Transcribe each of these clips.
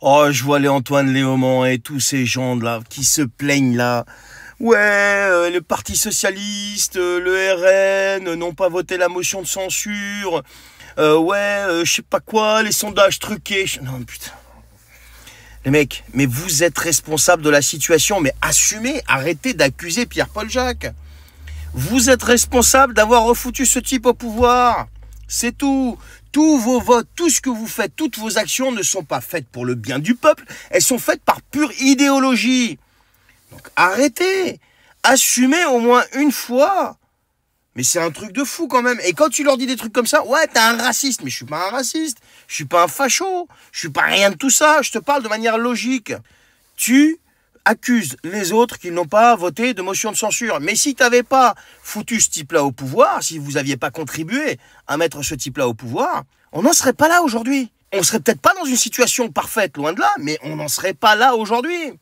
Oh, je vois les Antoine Léaumont et tous ces gens là qui se plaignent là. Ouais, le Parti Socialiste, le RN n'ont pas voté la motion de censure. Je sais pas quoi, les sondages truqués. Non, putain. Les mecs, mais vous êtes responsables de la situation, mais assumez, arrêtez d'accuser Pierre-Paul Jacques. Vous êtes responsable d'avoir refoutu ce type au pouvoir. C'est tout. Tous vos votes, tout ce que vous faites, toutes vos actions ne sont pas faites pour le bien du peuple, elles sont faites par pure idéologie. Donc arrêtez, assumez au moins une fois. Mais c'est un truc de fou quand même. Et quand tu leur dis des trucs comme ça, ouais, t'es un raciste. Mais je suis pas un raciste, je suis pas un facho, je suis pas rien de tout ça. Je te parle de manière logique. Tu accuses les autres qui n'ont pas voté de motion de censure. Mais si t'avais pas foutu ce type-là au pouvoir, si vous aviez pas contribué à mettre ce type-là au pouvoir, on n'en serait pas là aujourd'hui. On serait peut-être pas dans une situation parfaite, loin de là, mais on n'en serait pas là aujourd'hui.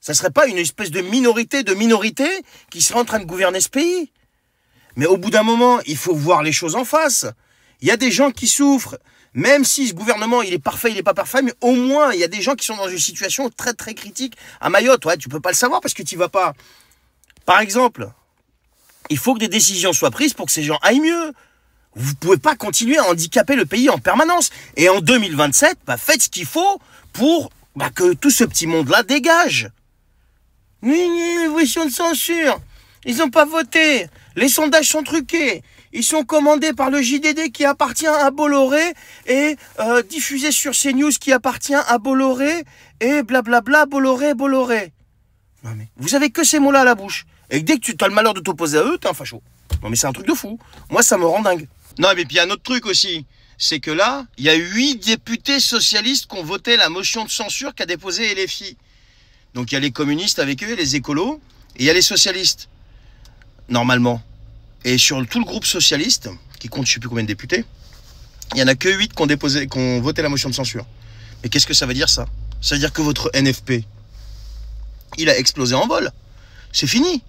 Ça serait pas une espèce de minorité qui serait en train de gouverner ce pays. Mais au bout d'un moment, il faut voir les choses en face. Il y a des gens qui souffrent, même si ce gouvernement, il est parfait, il n'est pas parfait, mais au moins, il y a des gens qui sont dans une situation très très critique. À Mayotte, ouais, tu peux pas le savoir parce que tu vas pas. Par exemple, il faut que des décisions soient prises pour que ces gens aillent mieux. Vous pouvez pas continuer à handicaper le pays en permanence. Et en 2027, faites ce qu'il faut pour que tout ce petit monde-là dégage. Oui, motion de censure. Ils n'ont pas voté. Les sondages sont truqués. Ils sont commandés par le JDD qui appartient à Bolloré et diffusés sur CNews qui appartient à Bolloré et blablabla, Bolloré. Non mais, vous avez que ces mots-là à la bouche. Et dès que tu as le malheur de t'opposer à eux, t'es un facho. Non mais c'est un truc de fou. Moi, ça me rend dingue. Non mais puis il y a un autre truc aussi. C'est que là, il y a 8 députés socialistes qui ont voté la motion de censure qu'a déposée LFI. Donc il y a les communistes avec eux, les écolos, et il y a les socialistes. Normalement. Et sur tout le groupe socialiste, qui compte je sais plus combien de députés, il n'y en a que 8 qui ont voté la motion de censure. Mais qu'est-ce que ça veut dire ça? Ça veut dire que votre NFP, il a explosé en vol. C'est fini.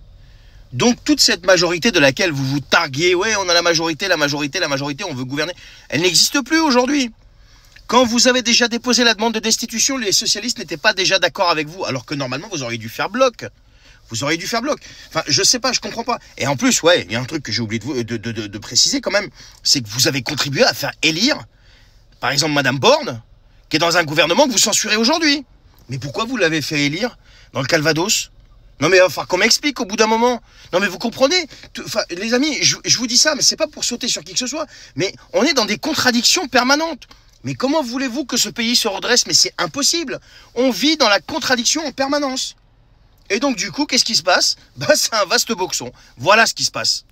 Donc toute cette majorité de laquelle vous vous targuez, ouais, on a la majorité, on veut gouverner, elle n'existe plus aujourd'hui. Quand vous avez déjà déposé la demande de destitution, les socialistes n'étaient pas déjà d'accord avec vous, alors que normalement vous auriez dû faire bloc. Enfin, je sais pas, je comprends pas. Et en plus, ouais, il y a un truc que j'ai oublié de préciser quand même, c'est que vous avez contribué à faire élire, par exemple, Madame Borne, qui est dans un gouvernement que vous censurez aujourd'hui. Mais pourquoi vous l'avez fait élire dans le Calvados? Non mais enfin, qu'on m'explique au bout d'un moment. Non mais vous comprenez, les amis, je vous dis ça, mais c'est pas pour sauter sur qui que ce soit, mais on est dans des contradictions permanentes. Mais comment voulez-vous que ce pays se redresse? Mais c'est impossible. On vit dans la contradiction en permanence. Et donc du coup, qu'est-ce qui se passe? C'est un vaste boxon. Voilà ce qui se passe.